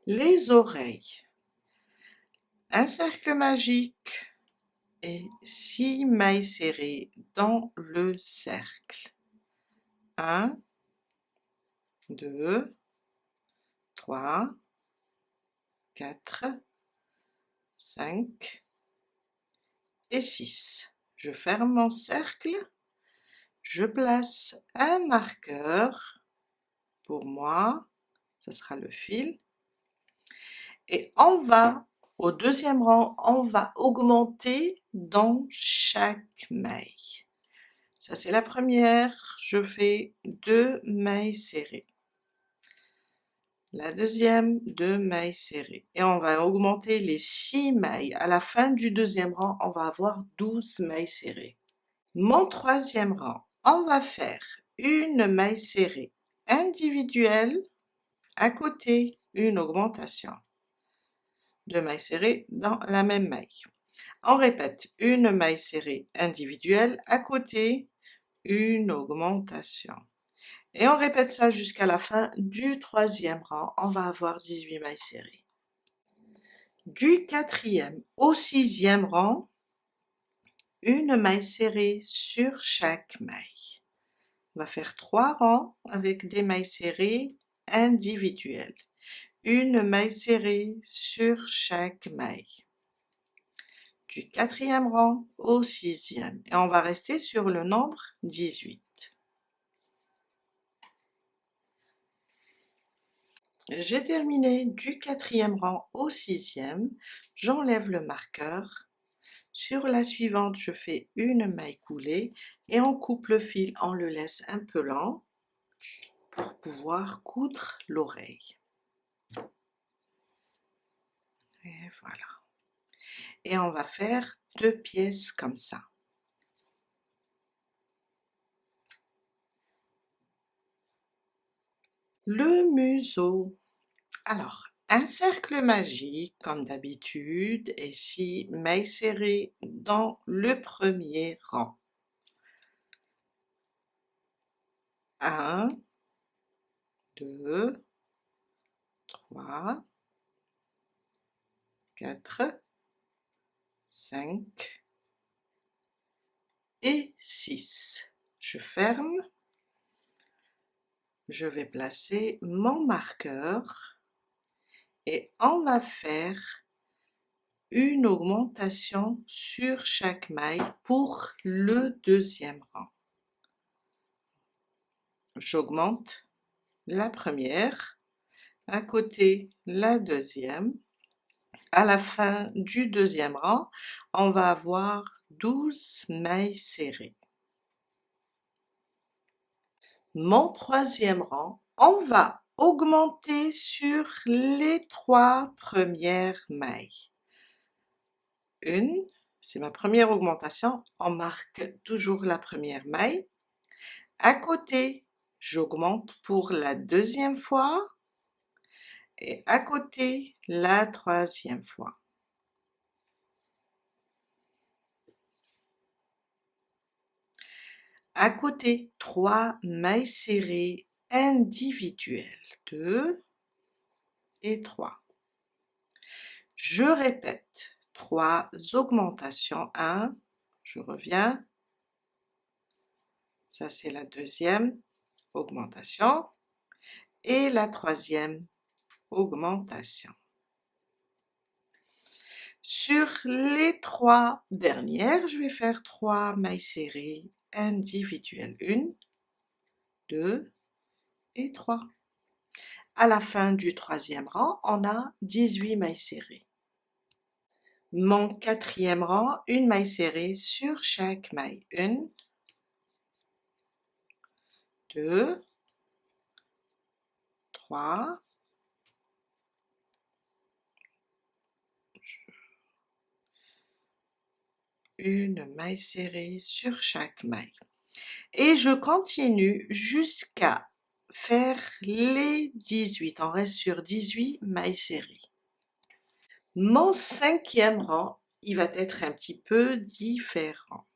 Les oreilles. Un cercle magique et 6 mailles serrées dans le cercle. 1, 2, 3, 4, 5 et 6. Je ferme mon cercle, je place un marqueur pour moi, ce sera le fil, et au deuxième rang, on va augmenter dans chaque maille. Ça c'est la première, je fais 2 mailles serrées. La deuxième, 2 mailles serrées. Et on va augmenter les 6 mailles. À la fin du deuxième rang, on va avoir 12 mailles serrées. Mon troisième rang, on va faire une maille serrée individuelle, à côté une augmentation. 2 mailles serrées dans la même maille. On répète, une maille serrée individuelle, à côté une augmentation. Et on répète ça jusqu'à la fin du troisième rang, on va avoir 18 mailles serrées. Du quatrième au sixième rang, une maille serrée sur chaque maille. On va faire 3 rangs avec des mailles serrées individuelles. Une maille serrée sur chaque maille. Du quatrième rang au sixième. Et on va rester sur le nombre 18. J'ai terminé du quatrième rang au sixième, j'enlève le marqueur. Sur la suivante, je fais une maille coulée et on coupe le fil, on le laisse un peu lent pour pouvoir coudre l'oreille. Et voilà. Et on va faire 2 pièces comme ça. Le museau. Alors, un cercle magique, comme d'habitude, et 6 mailles serrées dans le premier rang. 1, 2, 3, 4, 5 et 6. Je ferme. Je vais placer mon marqueur et on va faire une augmentation sur chaque maille pour le deuxième rang. J'augmente la première, à côté la deuxième. À la fin du deuxième rang, on va avoir 12 mailles serrées. Mon troisième rang, on va augmenter sur les 3 premières mailles. Une, c'est ma première augmentation, on marque toujours la première maille. À côté, j'augmente pour la deuxième fois et à côté la troisième fois. À côté, 3 mailles serrées individuelles, 2 et 3. Je répète, 3 augmentations, 1, je reviens, ça c'est la deuxième augmentation, et la troisième augmentation. Sur les 3 dernières, je vais faire 3 mailles serrées individuelles, 1, 2 et 3. À la fin du troisième rang, on a 18 mailles serrées. Mon quatrième rang, une maille serrée sur chaque maille. 1, 2, 3, une maille serrée sur chaque maille. Et je continue jusqu'à faire les 18. On reste sur 18 mailles serrées. Mon cinquième rang, il va être un petit peu différent.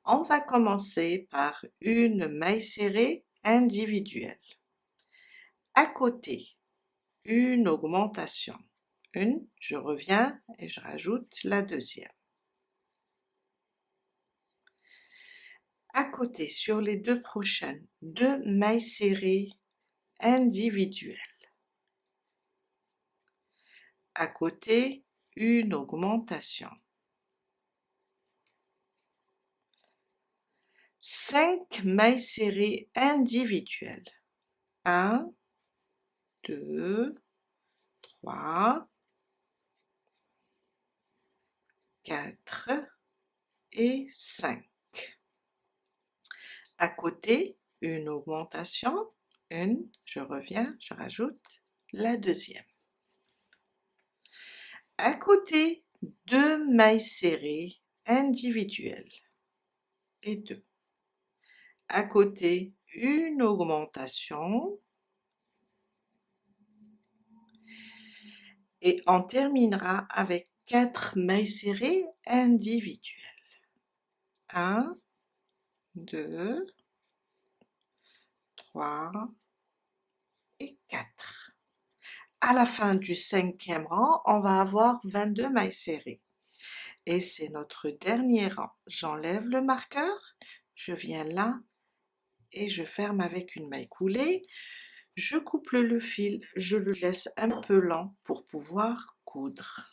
On va commencer par une maille serrée individuelle. À côté, une augmentation. Une, je reviens et je rajoute la deuxième. À côté, sur les deux prochaines, 2 mailles serrées individuelles. À côté, une augmentation. 5 mailles serrées individuelles. 1, 2, 3, 4 et 5. À côté, une augmentation, une, je reviens, je rajoute la deuxième. À côté, 2 mailles serrées individuelles et 2. À côté, une augmentation et on terminera avec 4 mailles serrées individuelles. 1, 2, 3 et 4. À la fin du 5e rang, on va avoir 22 mailles serrées. Et c'est notre dernier rang. J'enlève le marqueur, je viens là et je ferme avec une maille coulée. Je coupe le fil, je le laisse un peu lent pour pouvoir coudre.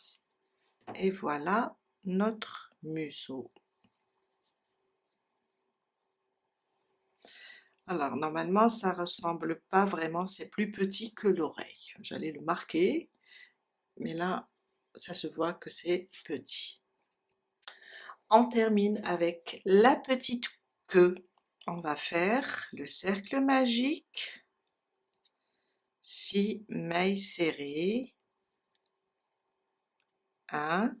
Et voilà notre museau. Alors normalement ça ressemble pas vraiment, c'est plus petit que l'oreille. J'allais le marquer, mais là ça se voit que c'est petit. On termine avec la petite queue. On va faire le cercle magique, 6 mailles serrées, 1,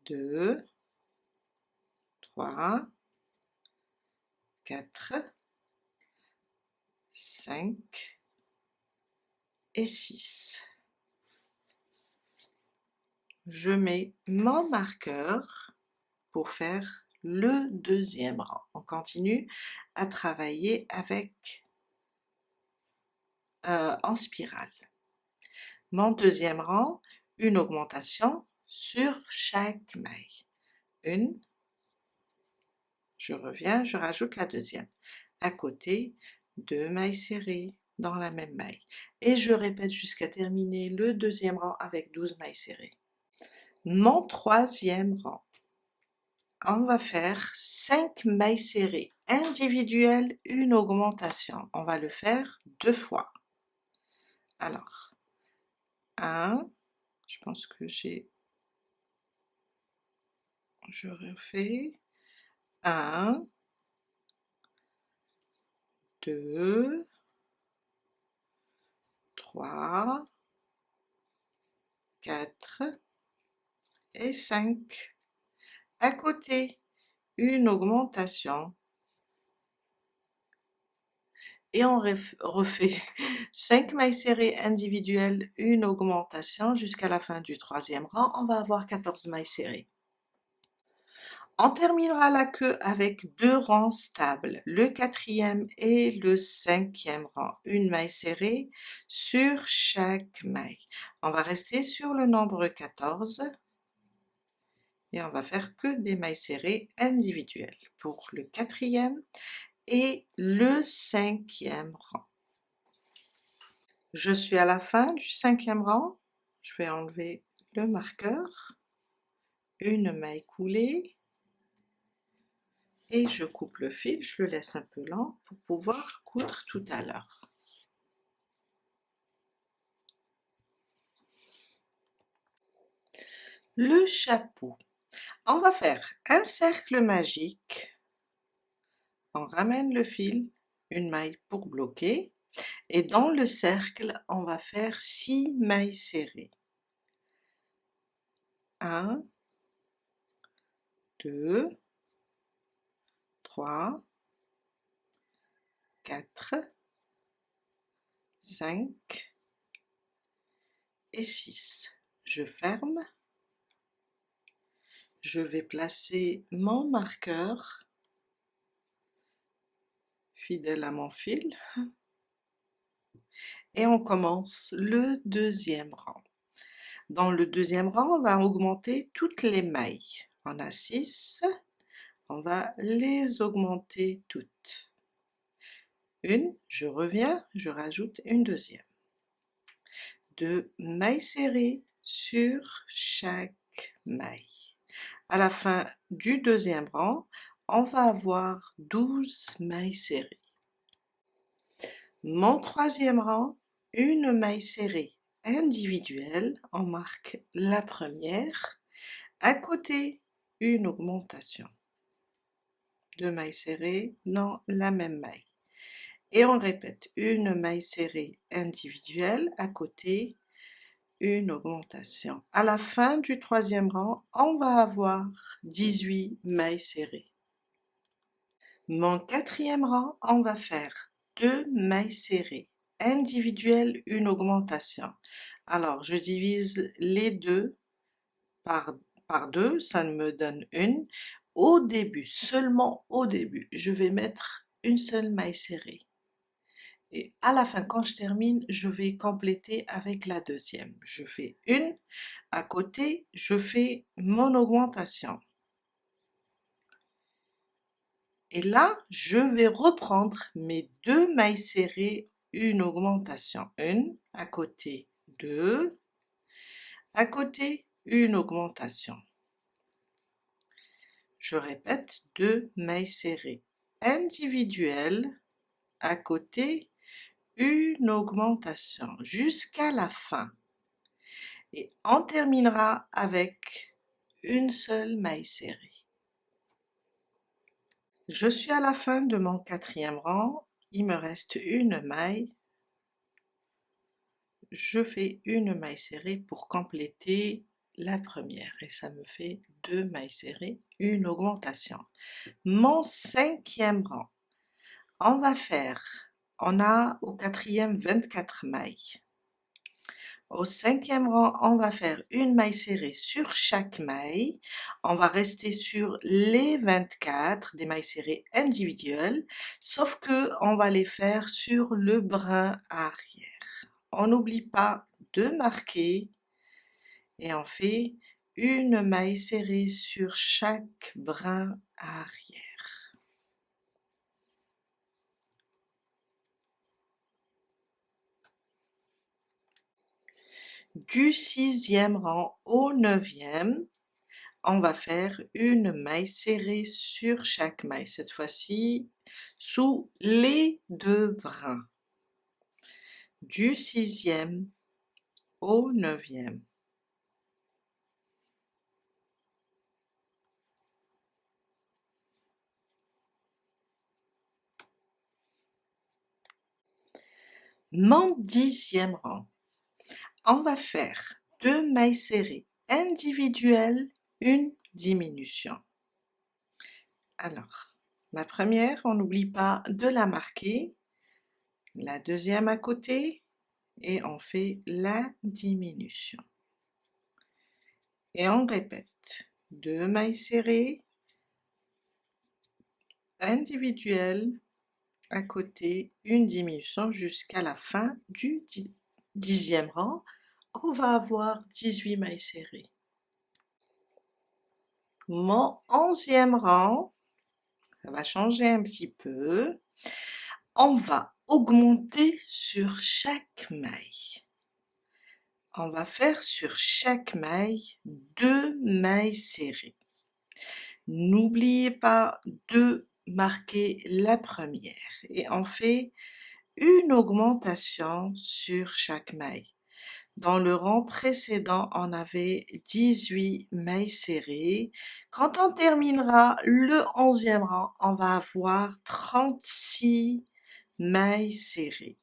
2, 3, 4, 5 et 6. Je mets mon marqueur pour faire le deuxième rang. On continue à travailler avec en spirale. Mon deuxième rang, une augmentation sur chaque maille. Une, je reviens, je rajoute la deuxième. À côté, 2 mailles serrées dans la même maille. Et je répète jusqu'à terminer le deuxième rang avec 12 mailles serrées. Mon troisième rang, on va faire 5 mailles serrées individuelles, une augmentation. On va le faire 2 fois. Alors, 1, je pense que je refais, 1, 2, 3, 4 et 5. À côté, une augmentation. Et on refait 5 mailles serrées individuelles, une augmentation jusqu'à la fin du troisième rang. On va avoir 14 mailles serrées. On terminera la queue avec 2 rangs stables, le 4e et le 5e rang, une maille serrée sur chaque maille. On va rester sur le nombre 14 et on va faire que des mailles serrées individuelles pour le 4e et le 5e rang. Je suis à la fin du 5e rang, je vais enlever le marqueur, une maille coulée, et je coupe le fil, je le laisse un peu lent pour pouvoir coudre tout à l'heure. Le chapeau. On va faire un cercle magique, on ramène le fil, une maille pour bloquer, et dans le cercle, on va faire 6 mailles serrées. 1, 2, 3, 4, 5 et 6. Je ferme. Je vais placer mon marqueur fidèle à mon fil et on commence le deuxième rang. Dans le deuxième rang, on va augmenter toutes les mailles. On a 6, on va les augmenter toutes. Une, je reviens, je rajoute une deuxième. 2 mailles serrées sur chaque maille. À la fin du deuxième rang, on va avoir 12 mailles serrées. Mon troisième rang, une maille serrée individuelle, on marque la première, à côté une augmentation. 2 mailles serrées dans la même maille. Et on répète, une maille serrée individuelle, à côté une augmentation. À la fin du troisième rang, on va avoir 18 mailles serrées. Mon quatrième rang, on va faire 2 mailles serrées individuelles, une augmentation. Alors, je divise les deux par 2, ça me donne une. Au début, seulement au début, je vais mettre une seule maille serrée. Et à la fin, quand je termine, je vais compléter avec la deuxième. Je fais une, à côté, je fais mon augmentation. Et là, je vais reprendre mes 2 mailles serrées, une augmentation. Une, à côté, 2, à côté, une augmentation. Je répète, 2 mailles serrées individuelles, à côté, une augmentation jusqu'à la fin. Et on terminera avec une seule maille serrée. Je suis à la fin de mon quatrième rang, il me reste une maille. Je fais une maille serrée pour compléter la première et ça me fait 2 mailles serrées, une augmentation. Mon cinquième rang, on a au quatrième 24 mailles. Au cinquième rang, on va faire une maille serrée sur chaque maille. On va rester sur les 24 des mailles serrées individuelles, sauf que on va les faire sur le brin arrière. On n'oublie pas de marquer et on fait une maille serrée sur chaque brin arrière. Du sixième rang au neuvième, on va faire une maille serrée sur chaque maille, cette fois-ci sous les 2 brins. Du sixième au neuvième. Mon dixième rang, on va faire 2 mailles serrées individuelles, une diminution. Alors, la première, on n'oublie pas de la marquer, la deuxième à côté, et on fait la diminution. Et on répète, 2 mailles serrées individuelles, à côté une diminution jusqu'à la fin du dixième rang, on va avoir 18 mailles serrées. Mon onzième rang, ça va changer un petit peu, on va augmenter sur chaque maille. On va faire sur chaque maille 2 mailles serrées. N'oubliez pas de marquer la première et on fait une augmentation sur chaque maille. Dans le rang précédent, on avait 18 mailles serrées. Quand on terminera le 11e rang, on va avoir 36 mailles serrées.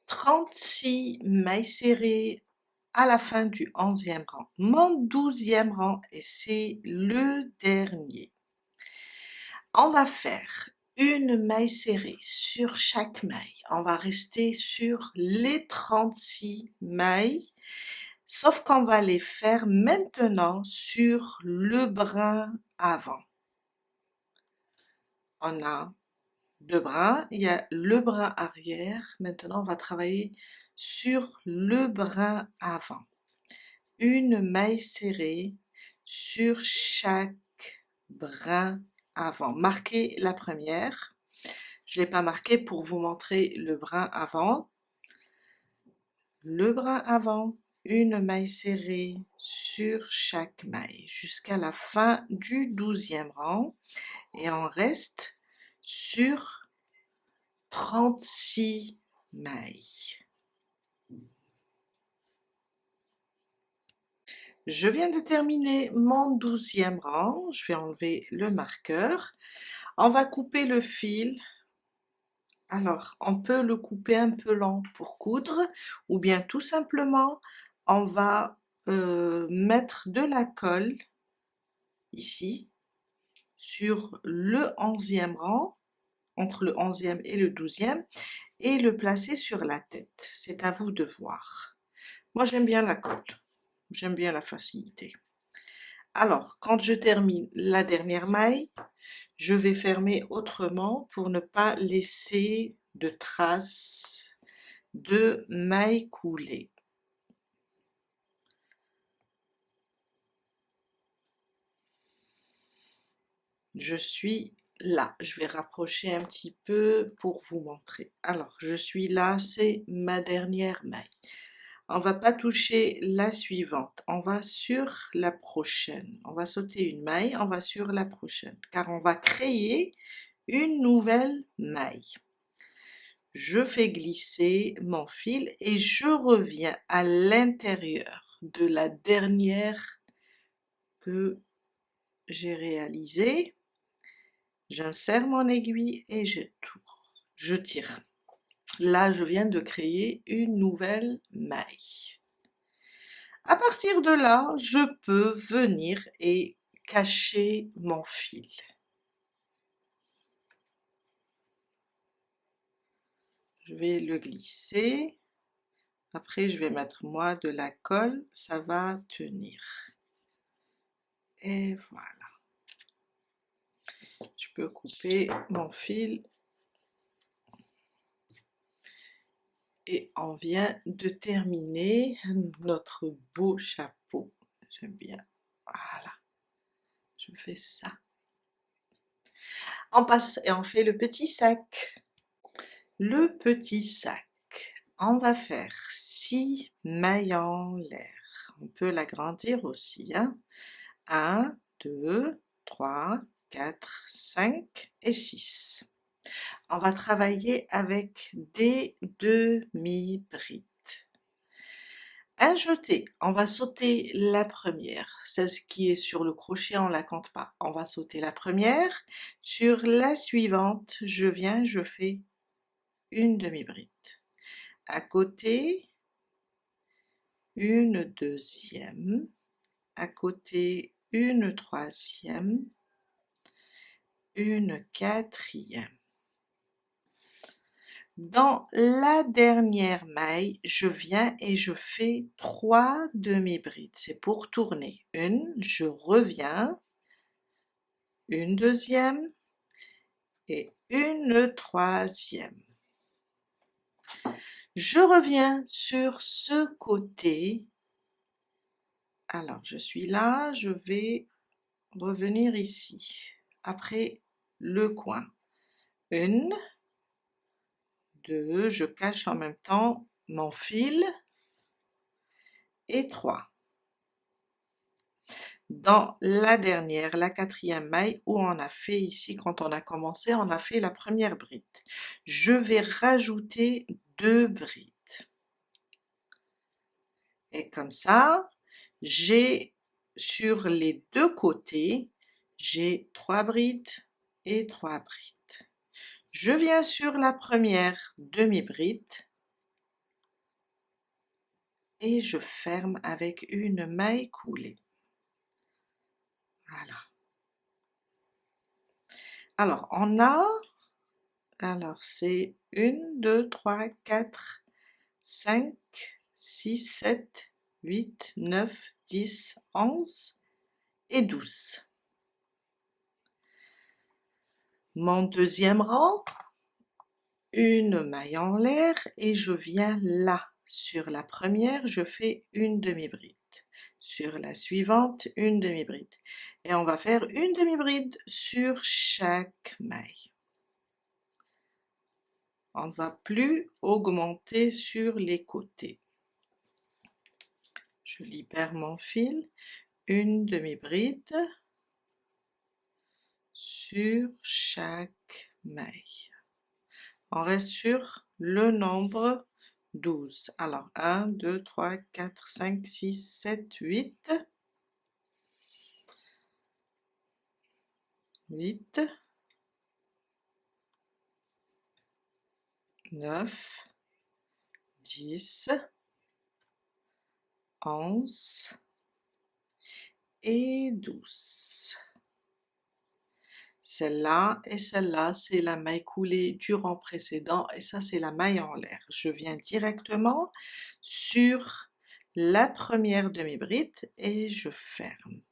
36 mailles serrées à la fin du 11e rang. Mon 12e rang, et c'est le dernier. On va faire une maille serrée sur chaque maille. On va rester sur les 36 mailles, sauf qu'on va les faire maintenant sur le brin avant. On a 2 brins, il y a le brin arrière. Maintenant, on va travailler sur le brin avant. Une maille serrée sur chaque brin avant. Marquez la première. Je ne l'ai pas marqué pour vous montrer le brin avant. Le brin avant, une maille serrée sur chaque maille jusqu'à la fin du 12e rang et on reste sur 36 mailles. Je viens de terminer mon 12e rang, je vais enlever le marqueur. On va couper le fil. Alors, on peut le couper un peu lent pour coudre ou bien tout simplement, on va mettre de la colle ici sur le 11e rang, entre le 11e et le 12e, et le placer sur la tête. C'est à vous de voir. Moi, j'aime bien la colle, j'aime bien la facilité. Alors, quand je termine la dernière maille, je vais fermer autrement pour ne pas laisser de traces de mailles coulées. Je suis là, je vais rapprocher un petit peu pour vous montrer. Alors, je suis là, c'est ma dernière maille. On va pas toucher la suivante, on va sur la prochaine. On va sauter une maille, on va sur la prochaine, car on va créer une nouvelle maille. Je fais glisser mon fil et je reviens à l'intérieur de la dernière que j'ai réalisée. J'insère mon aiguille et je tire. Là, je viens de créer une nouvelle maille. À partir de là, je peux venir et cacher mon fil. Je vais le glisser. Après, je vais mettre moi de la colle, ça va tenir. Et voilà. Je peux couper mon fil. Et on vient de terminer notre beau chapeau. J'aime bien. Voilà. Je fais ça. On passe et on fait le petit sac. Le petit sac. On va faire 6 mailles en l'air. On peut l'agrandir aussi. 1, 2, 3, 4, 5 et 6. On va travailler avec des demi-brides. Un jeté, on va sauter la première, celle qui est sur le crochet, on ne la compte pas. On va sauter la première, sur la suivante, je viens, je fais une demi-bride. À côté, une deuxième, à côté, une troisième, une quatrième. Dans la dernière maille, je viens et je fais 3 demi-brides. C'est pour tourner. Une, je reviens, une deuxième et une troisième. Je reviens sur ce côté. Alors, je suis là, je vais revenir ici. Après le coin. Une, 2, je cache en même temps mon fil et 3. Dans la dernière, la quatrième maille où on a fait ici, quand on a commencé, on a fait la première bride. Je vais rajouter 2 brides. Et comme ça, j'ai sur les deux côtés, j'ai 3 brides et 3 brides. Je viens sur la première demi-bride et je ferme avec une maille coulée. Voilà. Alors, on a, c'est 1, 2, 3, 4, 5, 6, 7, 8, 9, 10, 11 et 12. Mon deuxième rang, une maille en l'air et je viens là. Sur la première, je fais une demi-bride. Sur la suivante, une demi-bride. Et on va faire une demi-bride sur chaque maille. On ne va plus augmenter sur les côtés. Je libère mon fil, une demi-bride sur chaque maille. On reste sur le nombre 12. Alors 1, 2, 3, 4, 5, 6, 7, 8. 8, 9, 10, 11 et 12. Celle-là et celle-là, c'est la maille coulée du rang précédent et ça, c'est la maille en l'air. Je viens directement sur la première demi-bride et je ferme.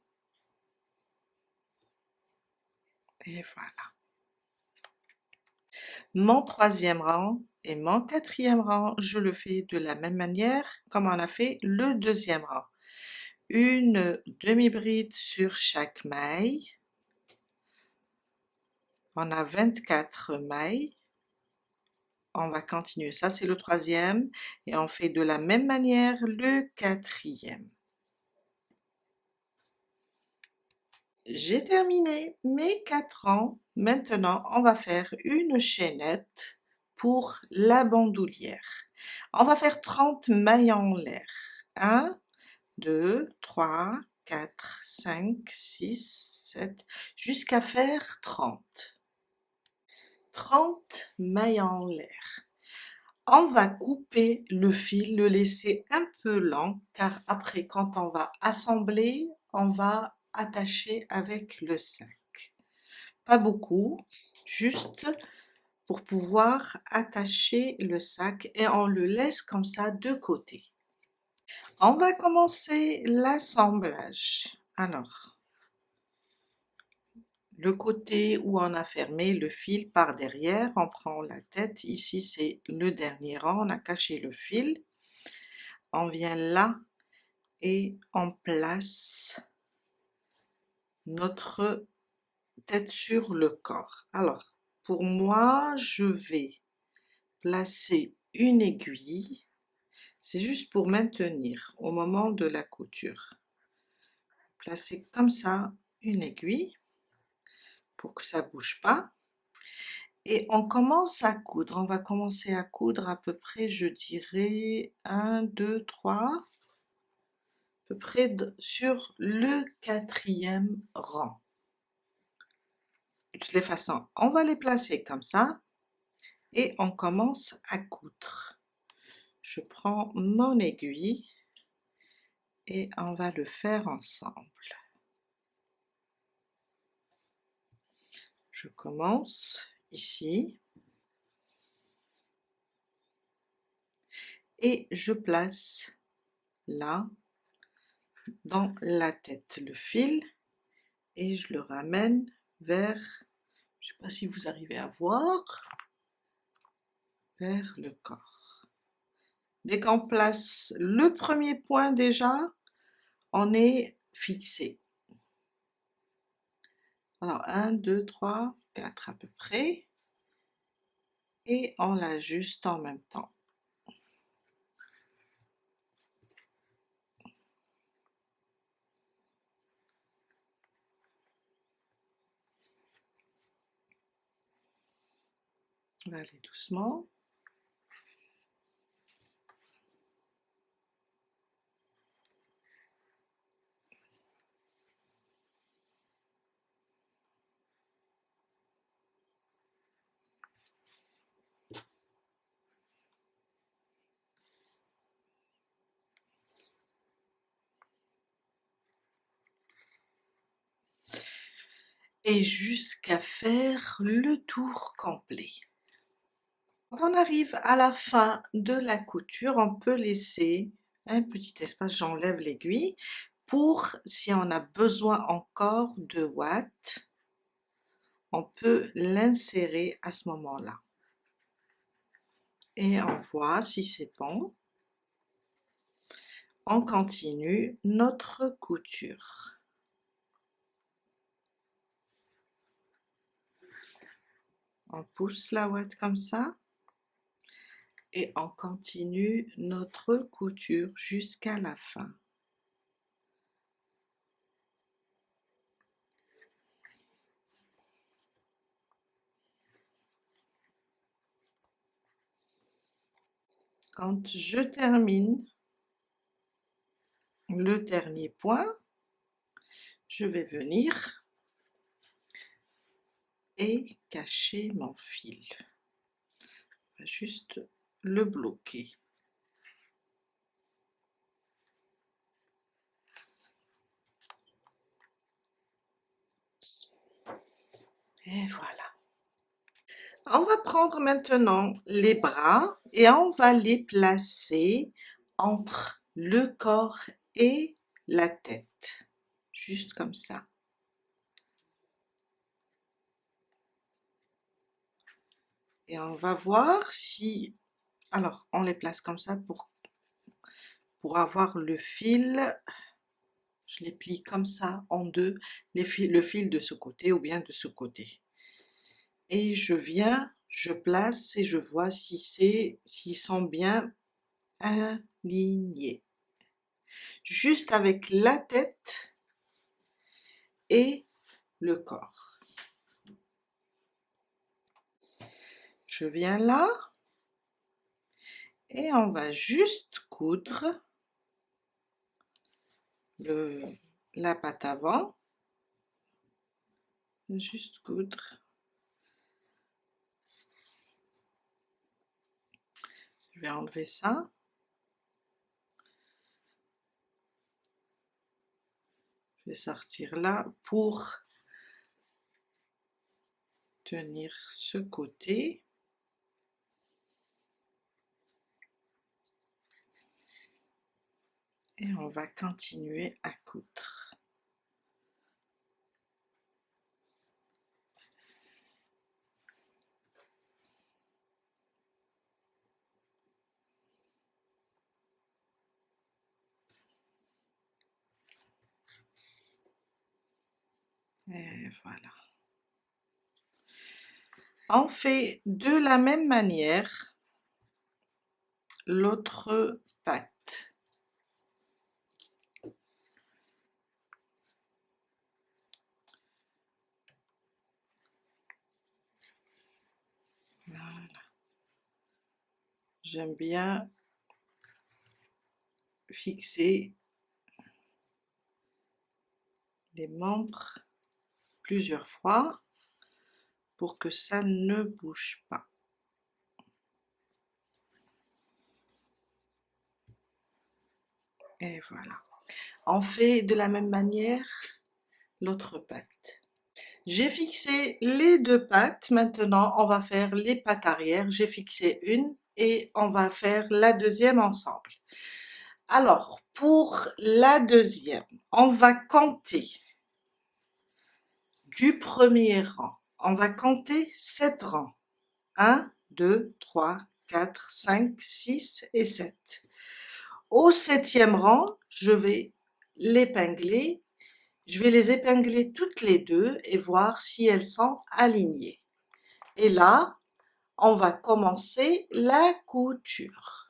Et voilà. Mon troisième rang et mon quatrième rang, je le fais de la même manière comme on a fait le deuxième rang. Une demi-bride sur chaque maille. On a 24 mailles. On va continuer, ça c'est le troisième, et on fait de la même manière le quatrième. J'ai terminé mes 4 rangs. Maintenant, on va faire une chaînette pour la bandoulière. On va faire 30 mailles en l'air. 1, 2, 3, 4, 5, 6, 7, jusqu'à faire 30. 30 mailles en l'air. On va couper le fil, le laisser un peu lent, car après quand on va assembler, on va attacher avec le sac. Pas beaucoup, juste pour pouvoir attacher le sac et on le laisse comme ça de côté. On va commencer l'assemblage. Alors, le côté où on a fermé le fil par derrière, on prend la tête, ici c'est le dernier rang, on a caché le fil, on vient là et on place notre tête sur le corps. Alors, pour moi, je vais placer une aiguille, c'est juste pour maintenir au moment de la couture. Placer comme ça une aiguille pour que ça bouge pas. Et on commence à coudre, on va commencer à coudre à peu près, je dirais, 1, 2, 3, à peu près sur le quatrième rang. De toutes les façons, on va les placer comme ça et on commence à coudre. Je prends mon aiguille et on va le faire ensemble. Je commence ici et je place là dans la tête le fil et je le ramène vers, je ne sais pas si vous arrivez à voir, vers le corps. Dès qu'on place le premier point déjà, on est fixé. Alors 1, 2, 3, 4 à peu près, et on l'ajuste en même temps. On va aller doucement. Et jusqu'à faire le tour complet. Quand on arrive à la fin de la couture, on peut laisser un petit espace, j'enlève l'aiguille, pour si on a besoin encore de ouate, on peut l'insérer à ce moment-là. et on voit si c'est bon. On continue notre couture. On pousse la ouate comme ça et on continue notre couture jusqu'à la fin. Quand je termine le dernier point, je vais venir et cacher mon fil. On va juste le bloquer. Et voilà. On va prendre maintenant les bras et on va les placer entre le corps et la tête. Juste comme ça. Et on va voir si... Alors, on les place comme ça pour avoir le fil. Je les plie comme ça en deux, le fil de ce côté ou bien de ce côté. Et je viens, je place et je vois s'ils sont bien alignés. Juste avec la tête et le corps. Je viens là et on va juste coudre la patte avant. Juste coudre. Je vais enlever ça. Je vais sortir là pour tenir ce côté. Et on va continuer à coudre. Et voilà. On fait de la même manière l'autre patte. Voilà. J'aime bien fixer les membres plusieurs fois pour que ça ne bouge pas. Et voilà. On fait de la même manière l'autre patte. J'ai fixé les deux pattes. Maintenant, on va faire les pattes arrière. J'ai fixé une et on va faire la deuxième ensemble. Alors, pour la deuxième, on va compter du premier rang. On va compter 7 rangs. 1, 2, 3, 4, 5, 6 et 7. Au 7e rang, je vais l'épingler. Je vais les épingler toutes les deux et voir si elles sont alignées. Et là, on va commencer la couture.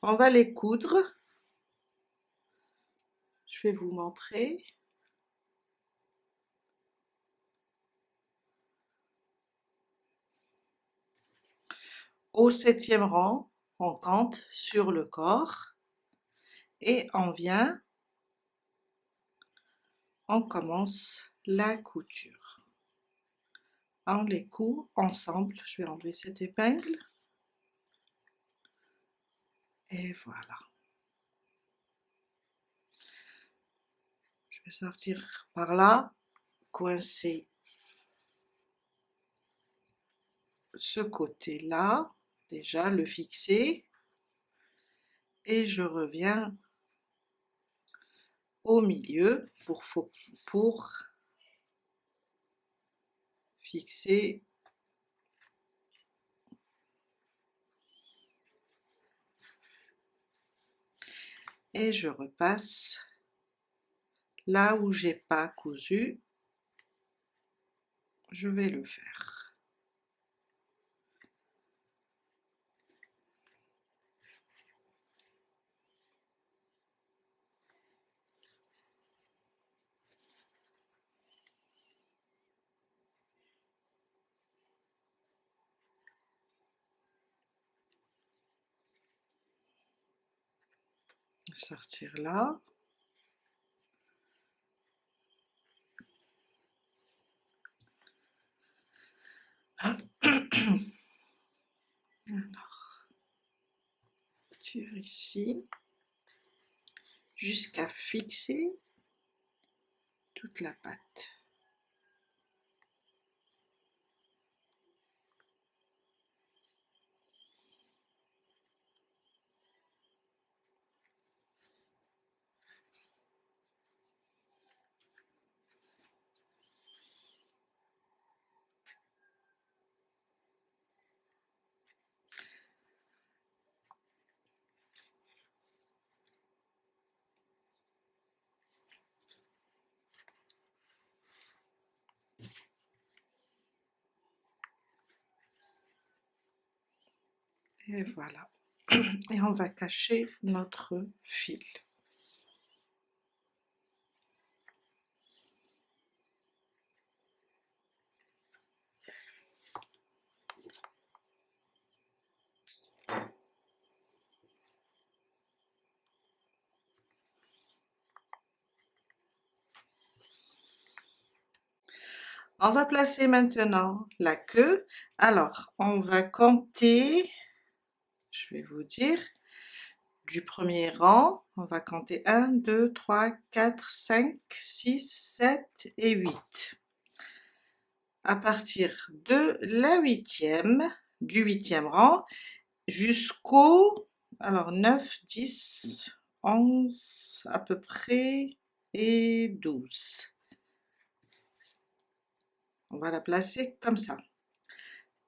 On va les coudre. Je vais vous montrer. Au 7e rang, on compte sur le corps et on vient, on commence la couture. On les coud ensemble. Je vais enlever cette épingle. Et voilà. Je vais sortir par là, coincer ce côté-là, déjà le fixer. Et je reviens au milieu pour fixer et je repasse là où j'ai pas cousu, je vais le faire. Sortir là. Alors, tire ici jusqu'à fixer toute la patte. Et voilà. Et on va cacher notre fil. On va placer maintenant la queue. Alors, on va compter, je vais vous dire, du premier rang, on va compter 1, 2, 3, 4, 5, 6, 7 et 8. À partir de la huitième, du huitième rang, jusqu'au, alors 9, 10, 11 à peu près, et 12. On va la placer comme ça.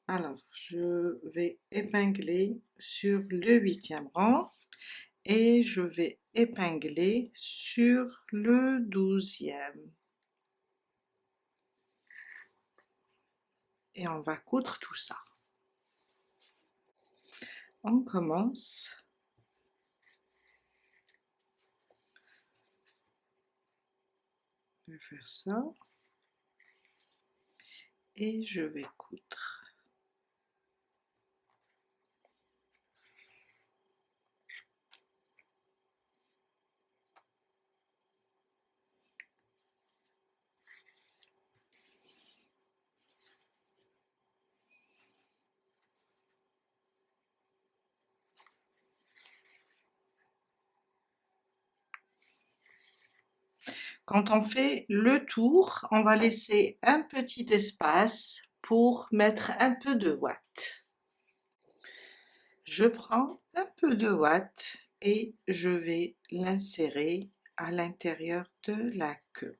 Alors, je vais épingler sur le huitième rang et je vais épingler sur le 12e. Et on va coudre tout ça. On commence. Je vais faire ça. Et je vais coudre. Quand on fait le tour, on va laisser un petit espace pour mettre un peu de ouate. Je prends un peu de ouate et je vais l'insérer à l'intérieur de la queue.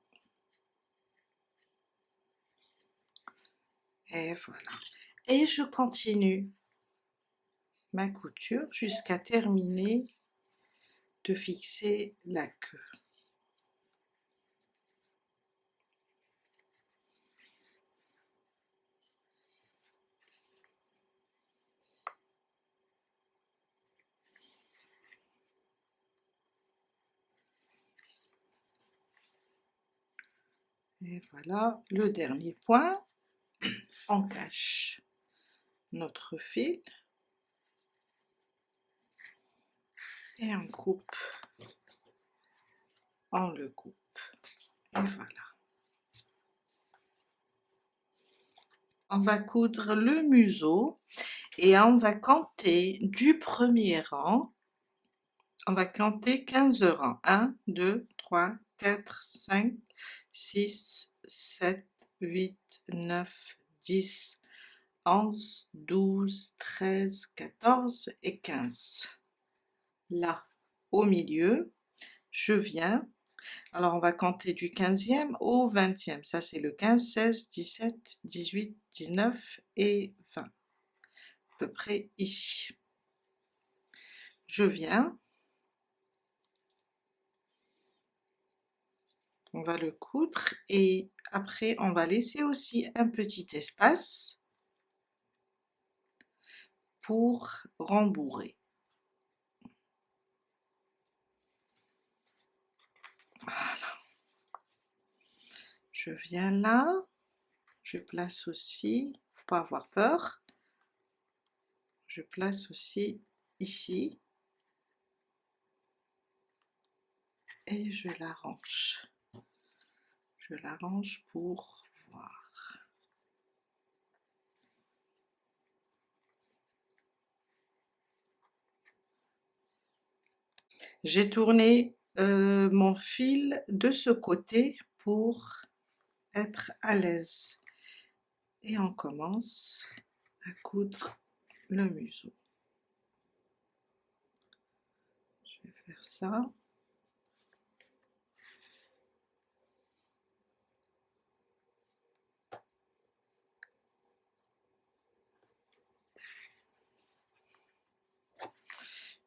Et voilà. Et je continue ma couture jusqu'à terminer de fixer la queue. Et voilà le dernier point. On cache notre fil et on coupe, on le coupe. Et voilà. On va coudre le museau et on va compter du premier rang. On va compter 15 rangs. 1, 2, 3, 4, 5, 6, 7, 8, 9, 10, 11, 12, 13, 14 et 15. Là, au milieu, je viens. Alors, on va compter du 15e au 20e. Ça, c'est le 15, 16, 17, 18, 19 et 20. À peu près ici. Je viens. On va le coudre et après on va laisser aussi un petit espace pour rembourrer. Voilà. Je viens là, je place aussi, faut pas avoir peur, je place aussi ici et je l'arrange. Je l'arrange pour voir. J'ai tourné mon fil de ce côté pour être à l'aise. Et on commence à coudre le museau. Je vais faire ça.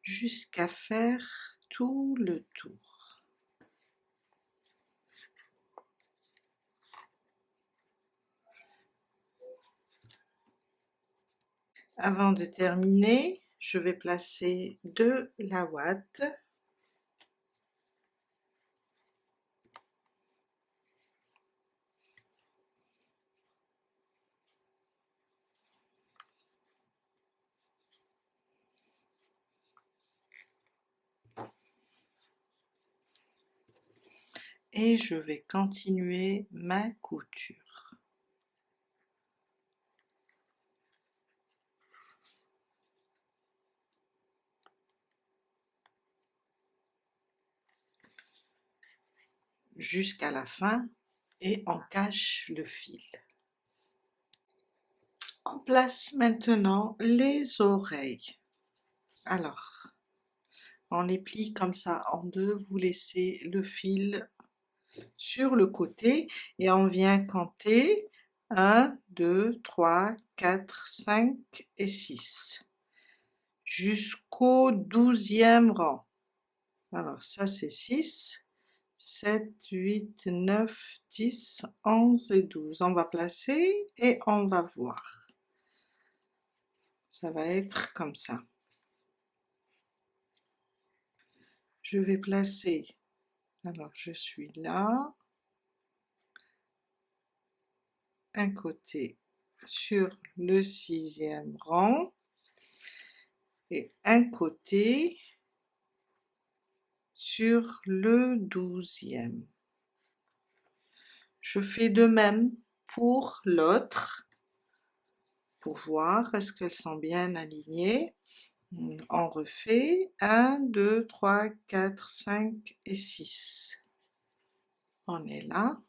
Jusqu'à faire tout le tour. Avant de terminer, je vais placer de la ouate. Et je vais continuer ma couture. Jusqu'à la fin et on cache le fil. On place maintenant les oreilles. Alors, on les plie comme ça en deux, vous laissez le fil sur le côté et on vient compter 1, 2, 3, 4, 5 et 6 jusqu'au 12e rang. Alors ça c'est 6, 7, 8, 9, 10, 11 et 12. On va placer et on va voir. Ça va être comme ça. Je vais placer, alors je suis là, un côté sur le 6e rang et un côté sur le 12e. Je fais de même pour l'autre, pour voir est-ce qu'elles sont bien alignées. On refait 1, 2, 3, 4, 5 et 6. On est là,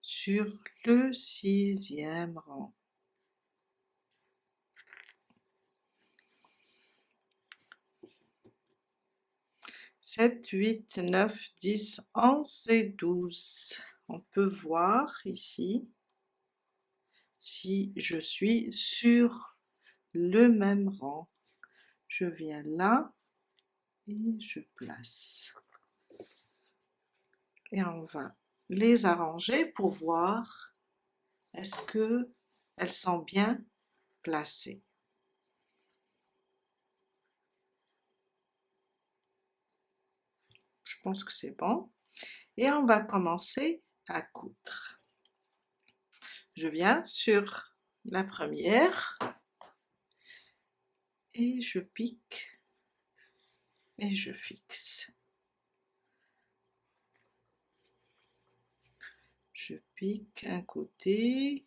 sur le 6e rang. 7, 8, 9, 10, 11 et 12. On peut voir ici si je suis sur le même rang. Je viens là et je place. Et on va les arranger pour voir est-ce que elles sont bien placées. Je pense que c'est bon. Et on va commencer à coudre. Je viens sur la première et je pique et je fixe. Je pique un côté,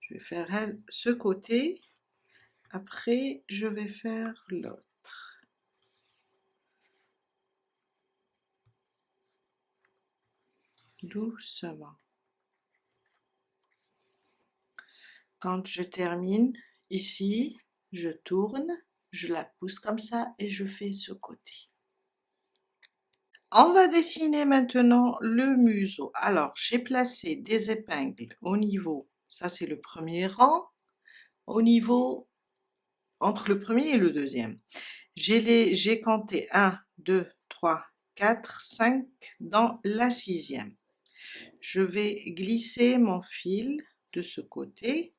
je vais faire ce côté, après je vais faire l'autre. Doucement. Quand je termine ici, je tourne, je la pousse comme ça et je fais ce côté. On va dessiner maintenant le museau. Alors, j'ai placé des épingles au niveau, ça c'est le premier rang, au niveau, entre le premier et le deuxième. J'ai compté 1, 2, 3, 4, 5 dans la 6e. Je vais glisser mon fil de ce côté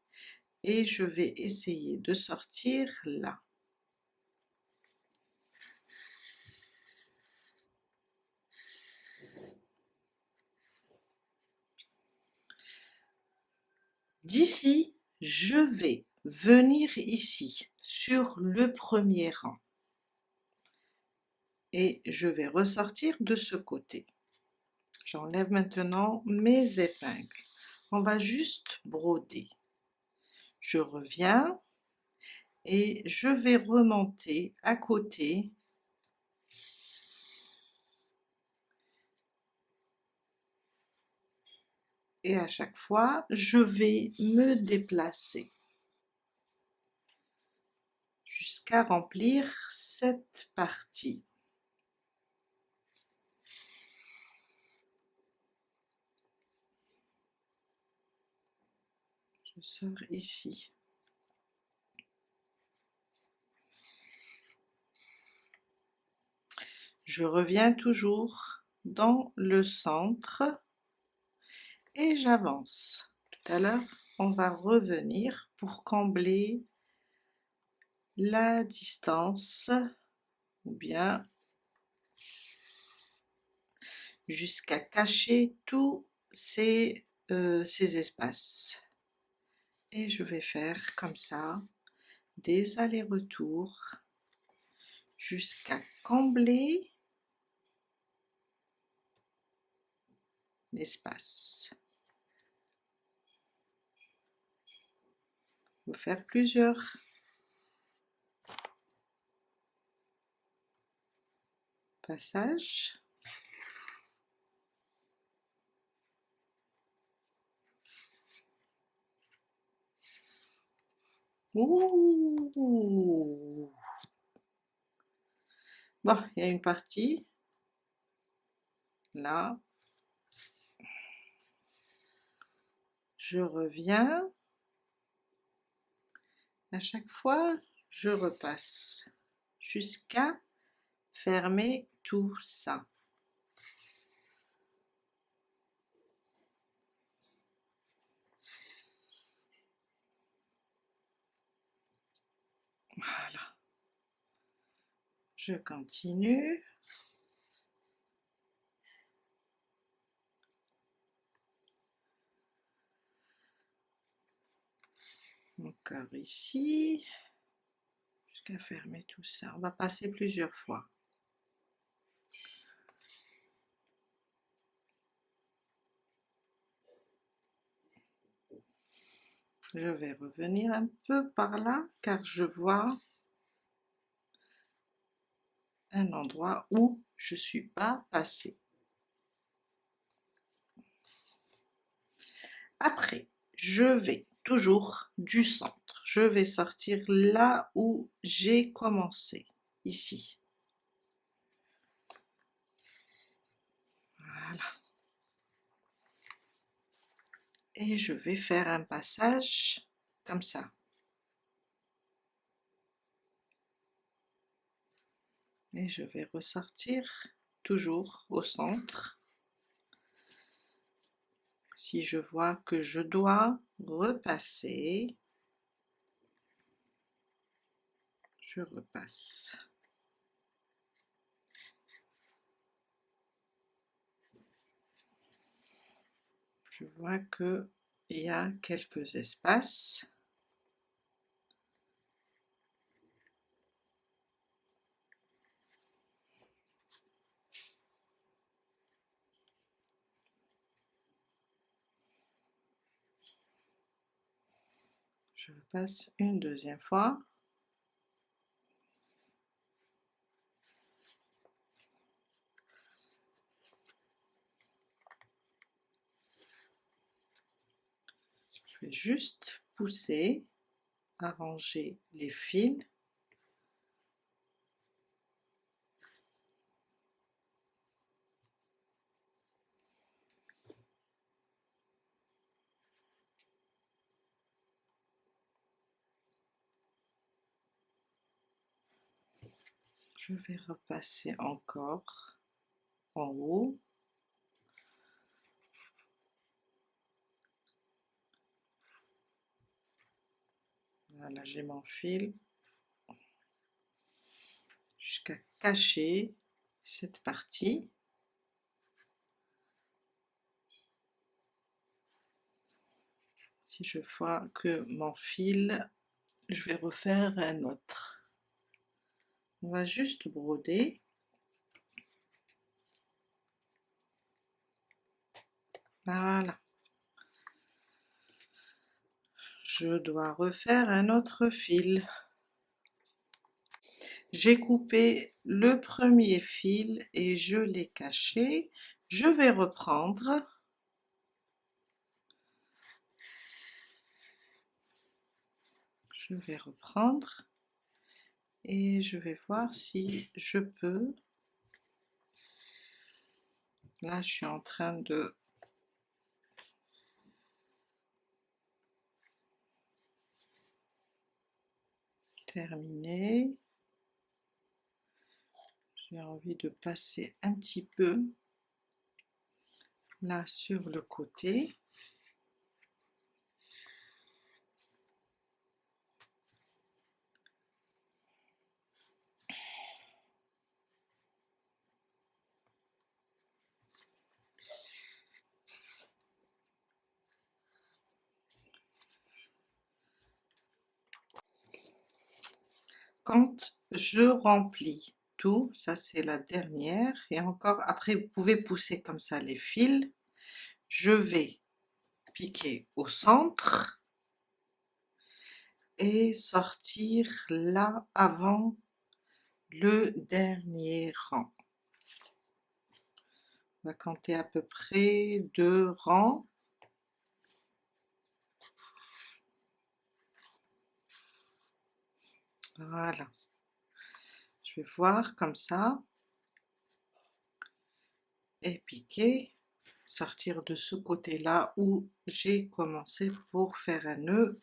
et je vais essayer de sortir là. D'ici, je vais venir ici sur le premier rang et je vais ressortir de ce côté. J'enlève maintenant mes épingles. On va juste broder. Je reviens et je vais remonter à côté et à chaque fois je vais me déplacer jusqu'à remplir cette partie. Je sors ici. Je reviens toujours dans le centre et j'avance. Tout à l'heure, on va revenir pour combler la distance ou bien jusqu'à cacher tous ces espaces. Et je vais faire comme ça des allers-retours jusqu'à combler l'espace. Il faut faire plusieurs passages. Ouh! Bon, il y a une partie là. Je reviens. À chaque fois, je repasse jusqu'à fermer tout ça. Voilà. Je continue. Encore ici. Jusqu'à fermer tout ça. On va passer plusieurs fois. Je vais revenir un peu par là car je vois un endroit où je ne suis pas passée. Après, je vais toujours du centre. Je vais sortir là où j'ai commencé, ici. Voilà. Et je vais faire un passage comme ça. Et je vais ressortir toujours au centre. Si je vois que je dois repasser, je repasse. Je vois qu'il y a quelques espaces. Je passe une deuxième fois. Je vais juste pousser, arranger les fils. Je vais repasser encore en haut. Voilà, j'ai mon fil jusqu'à cacher cette partie. Si je vois que mon fil, je vais refaire un autre. On va juste broder. Voilà. Je dois refaire un autre fil. J'ai coupé le premier fil et je l'ai caché. Je vais reprendre. Je vais reprendre et je vais voir si je peux. Là, je suis en train de terminer. J'ai envie de passer un petit peu là sur le côté. Quand je remplis tout, ça c'est la dernière, et encore après vous pouvez pousser comme ça les fils, je vais piquer au centre et sortir là avant le dernier rang. On va compter à peu près 2 rangs. Voilà. Je vais voir comme ça et piquer, sortir de ce côté-là où j'ai commencé pour faire un nœud.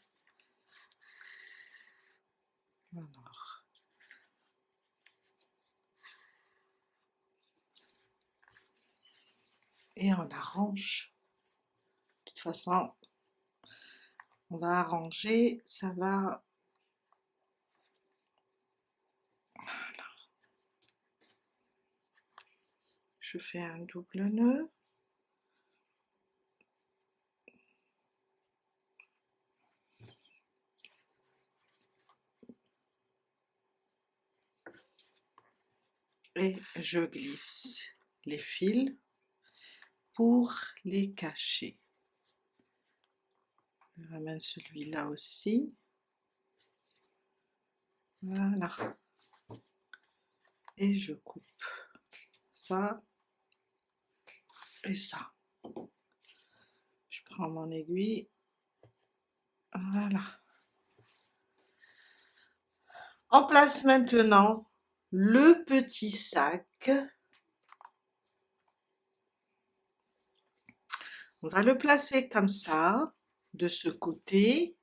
Alors, et on arrange. De toute façon, on va arranger, ça va. Voilà. Je fais un double nœud. Et je glisse les fils pour les cacher. Je ramène celui-là aussi. Voilà. Et je coupe ça et ça. Je prends mon aiguille. Voilà. On place maintenant le petit sac. On va le placer comme ça, de ce côté.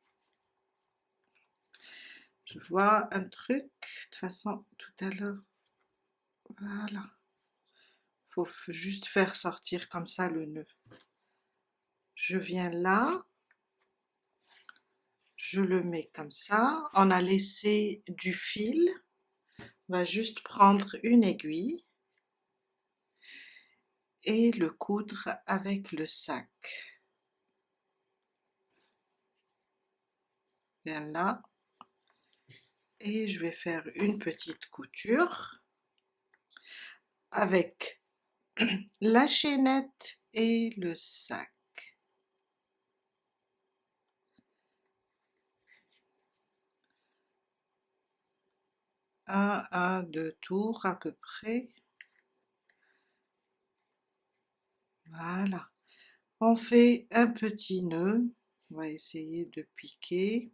Je vois un truc, de toute façon, tout à l'heure, voilà. Faut juste faire sortir comme ça le nœud. Je viens là, je le mets comme ça. On a laissé du fil. On va juste prendre une aiguille et le coudre avec le sac. Viens là. Et je vais faire une petite couture avec la chaînette et le sac. Un à 2 tours à peu près. Voilà. On fait un petit nœud. On va essayer de piquer.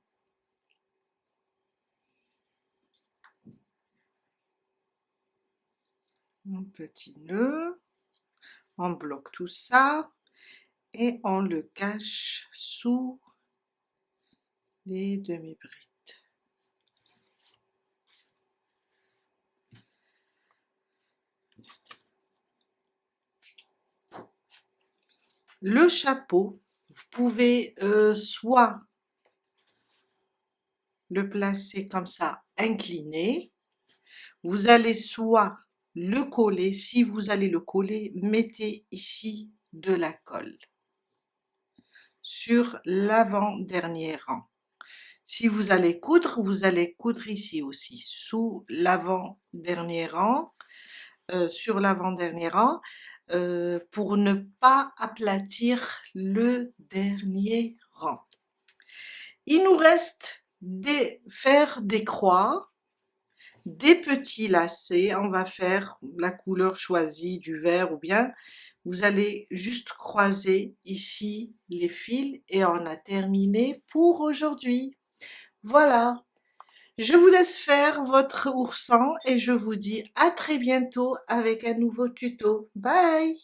Un petit nœud. On bloque tout ça et on le cache sous les demi-brides. Le chapeau, vous pouvez soit le placer comme ça, incliné. Vous allez soit le coller, si vous allez le coller, mettez ici de la colle sur l'avant-dernier rang. Si vous allez coudre ici aussi, sous l'avant-dernier rang, sur l'avant-dernier rang, pour ne pas aplatir le dernier rang. Il nous reste faire des croix, des petits lacets. On va faire la couleur choisie du vert ou bien vous allez juste croiser ici les fils et on a terminé pour aujourd'hui. Voilà, je vous laisse faire votre ourson et je vous dis à très bientôt avec un nouveau tuto. Bye!